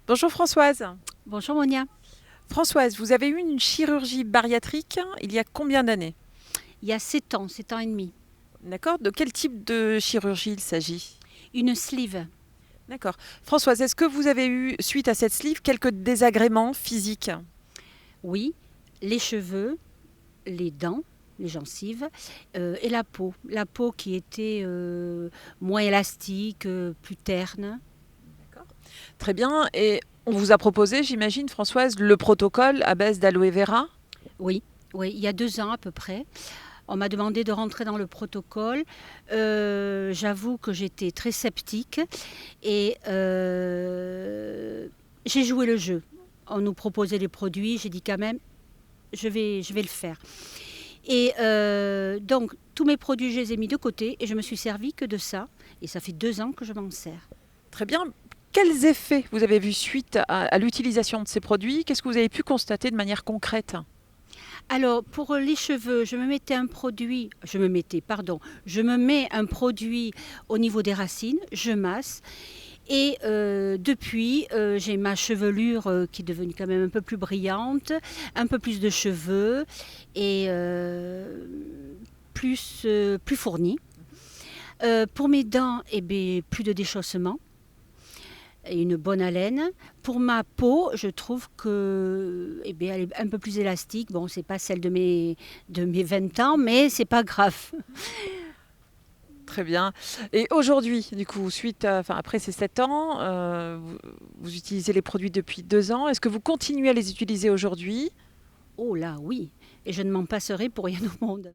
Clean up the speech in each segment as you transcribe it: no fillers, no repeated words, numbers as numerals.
Bonjour Françoise. Bonjour Monia. Françoise, vous avez eu une chirurgie bariatrique il y a combien d'années? Il y a 7 ans, 7 ans et demi. D'accord. De quel type de chirurgie il s'agit? Une sleeve. D'accord. Françoise, est-ce que vous avez eu, suite à cette sleeve, quelques désagréments physiques? Oui, les cheveux, les dents, les gencives et la peau. La peau qui était moins élastique, plus terne. Très bien. Et on vous a proposé, j'imagine, Françoise, le protocole à base d'aloe vera? Oui, il y a 2 ans à peu près. On m'a demandé de rentrer dans le protocole. J'avoue que j'étais très sceptique et j'ai joué le jeu. On nous proposait les produits, j'ai dit quand même, je vais le faire. Et donc, tous mes produits, je les ai mis de côté et je me suis servi que de ça. Et ça fait 2 ans que je m'en sers. Très bien. Quels effets vous avez vus suite à l'utilisation de ces produits? Qu'est-ce que vous avez pu constater de manière concrète? Alors, pour les cheveux, je me mets un produit au niveau des racines, je masse. Et depuis, j'ai ma chevelure qui est devenue quand même un peu plus brillante, un peu plus de cheveux et plus fournie. Pour mes dents, plus de déchaussement et une bonne haleine. Pour ma peau, je trouve que elle est un peu plus élastique. Bon, c'est pas celle de mes 20 ans, mais c'est pas grave. Très bien. Et aujourd'hui, du coup, après ces 7 ans, vous utilisez les produits depuis 2 ans. Est-ce que vous continuez à les utiliser aujourd'hui? Oh là, oui. Et je ne m'en passerai pour rien au monde.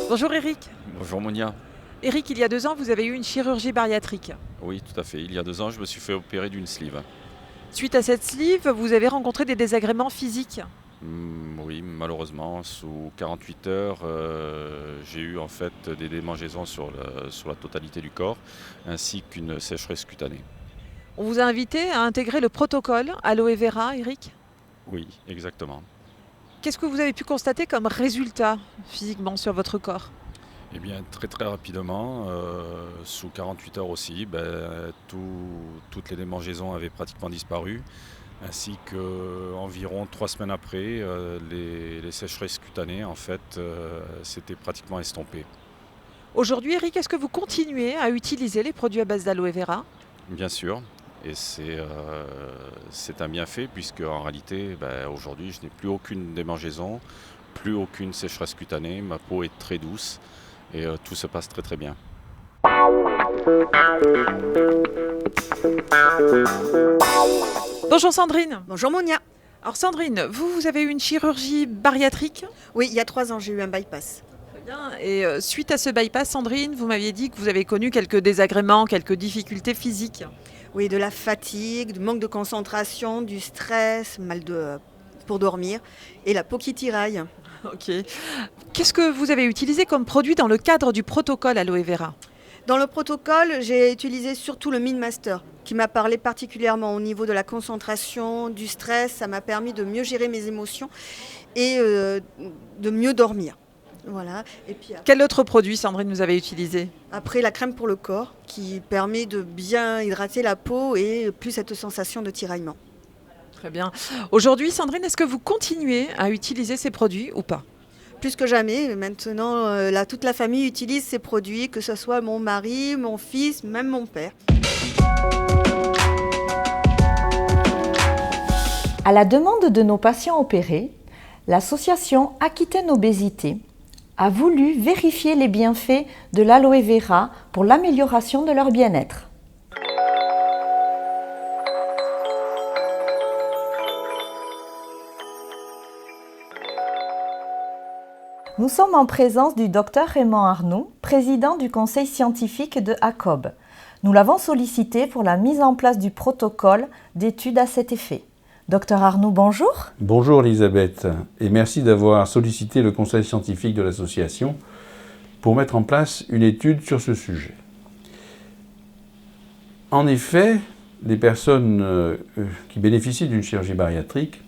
Bonjour Eric. Bonjour Monia. Eric, il y a 2 ans, vous avez eu une chirurgie bariatrique. Oui, tout à fait. Il y a 2 ans, je me suis fait opérer d'une sleeve. Suite à cette sleeve, vous avez rencontré des désagréments physiques. Oui, malheureusement, sous 48 heures, j'ai eu en fait des démangeaisons sur la totalité du corps, ainsi qu'une sécheresse cutanée. On vous a invité à intégrer le protocole aloe vera, Eric. Oui, exactement. Qu'est-ce que vous avez pu constater comme résultat physiquement sur votre corps? Eh bien, très très rapidement, sous 48 heures aussi, toutes les démangeaisons avaient pratiquement disparu, ainsi qu'environ 3 semaines après, les sécheresses cutanées en fait s'étaient pratiquement estompées. Aujourd'hui, Eric, est-ce que vous continuez à utiliser les produits à base d'aloe vera? Bien sûr, et c'est un bienfait puisque en réalité, aujourd'hui, je n'ai plus aucune démangeaison, plus aucune sécheresse cutanée, ma peau est très douce et tout se passe très très bien. Bonjour Sandrine. Bonjour Monia. Alors Sandrine, vous avez eu une chirurgie bariatrique? Oui, il y a 3 ans, j'ai eu un bypass. Très bien. Et suite à ce bypass, Sandrine, vous m'aviez dit que vous avez connu quelques désagréments, quelques difficultés physiques. Oui, de la fatigue, du manque de concentration, du stress, pour dormir et la peau qui tiraille. Ok. Qu'est-ce que vous avez utilisé comme produit dans le cadre du protocole aloe vera? Dans le protocole, j'ai utilisé surtout le Minmaster qui m'a parlé particulièrement au niveau de la concentration, du stress. Ça m'a permis de mieux gérer mes émotions et de mieux dormir. Voilà. Et puis quel autre produit, Sandrine, vous avez utilisé? Après, la crème pour le corps qui permet de bien hydrater la peau et plus cette sensation de tiraillement. Très bien. Aujourd'hui, Sandrine, est-ce que vous continuez à utiliser ces produits ou pas? Plus que jamais, maintenant, toute la famille utilise ces produits, que ce soit mon mari, mon fils, même mon père. À la demande de nos patients opérés, l'association Aquitaine Obésité a voulu vérifier les bienfaits de l'aloe vera pour l'amélioration de leur bien-être. Nous sommes en présence du Dr Raymond Arnoux, président du conseil scientifique de ACOB. Nous l'avons sollicité pour la mise en place du protocole d'études à cet effet. Dr Arnoux, bonjour. Bonjour Elisabeth, et merci d'avoir sollicité le conseil scientifique de l'association pour mettre en place une étude sur ce sujet. En effet, les personnes qui bénéficient d'une chirurgie bariatrique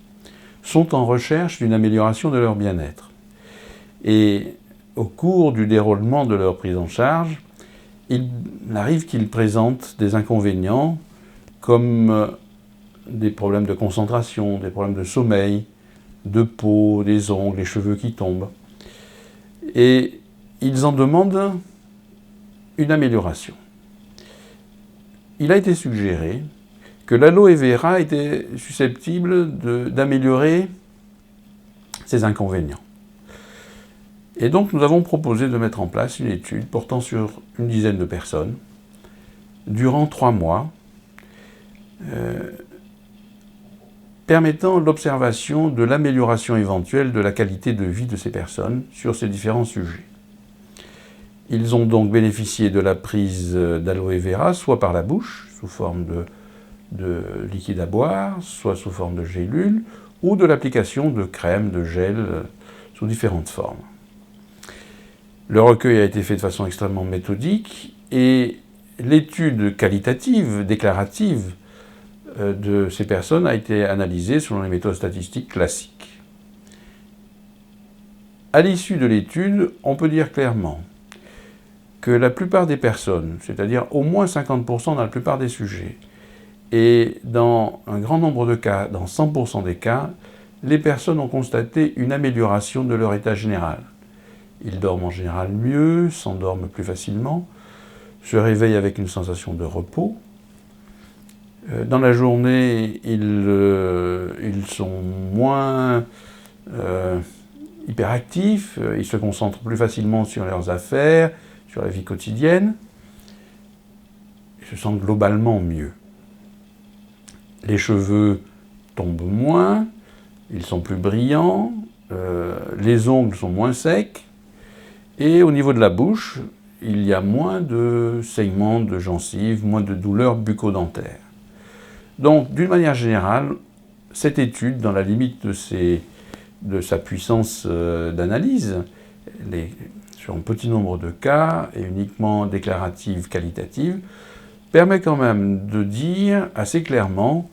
sont en recherche d'une amélioration de leur bien-être. Et au cours du déroulement de leur prise en charge, il arrive qu'ils présentent des inconvénients comme des problèmes de concentration, des problèmes de sommeil, de peau, des ongles, les cheveux qui tombent. Et ils en demandent une amélioration. Il a été suggéré que l'aloe vera était susceptible d'améliorer ces inconvénients. Et donc nous avons proposé de mettre en place une étude portant sur une dizaine de personnes durant 3 mois, permettant l'observation de l'amélioration éventuelle de la qualité de vie de ces personnes sur ces différents sujets. Ils ont donc bénéficié de la prise d'aloe vera, soit par la bouche, sous forme de liquide à boire, soit sous forme de gélule, ou de l'application de crème, de gel, sous différentes formes. Le recueil a été fait de façon extrêmement méthodique et l'étude qualitative, déclarative de ces personnes a été analysée selon les méthodes statistiques classiques. À l'issue de l'étude, on peut dire clairement que la plupart des personnes, c'est-à-dire au moins 50% dans la plupart des sujets, et dans un grand nombre de cas, dans 100% des cas, les personnes ont constaté une amélioration de leur état général. Ils dorment en général mieux, s'endorment plus facilement, se réveillent avec une sensation de repos. Dans la journée, ils sont moins hyperactifs, ils se concentrent plus facilement sur leurs affaires, sur la vie quotidienne. Ils se sentent globalement mieux. Les cheveux tombent moins, ils sont plus brillants, les ongles sont moins secs, et au niveau de la bouche, il y a moins de saignements de gencives, moins de douleurs bucco-dentaires. Donc, d'une manière générale, cette étude, dans la limite de sa puissance d'analyse, sur un petit nombre de cas, et uniquement déclarative, qualitative, permet quand même de dire assez clairement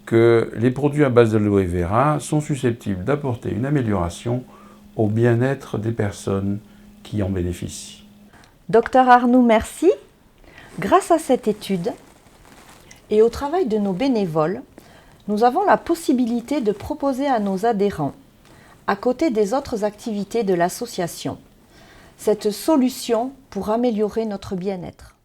que les produits à base d'aloe vera sont susceptibles d'apporter une amélioration au bien-être des personnes qui en bénéficient. Docteur Arnoux, merci. Grâce à cette étude et au travail de nos bénévoles, nous avons la possibilité de proposer à nos adhérents, à côté des autres activités de l'association, cette solution pour améliorer notre bien-être.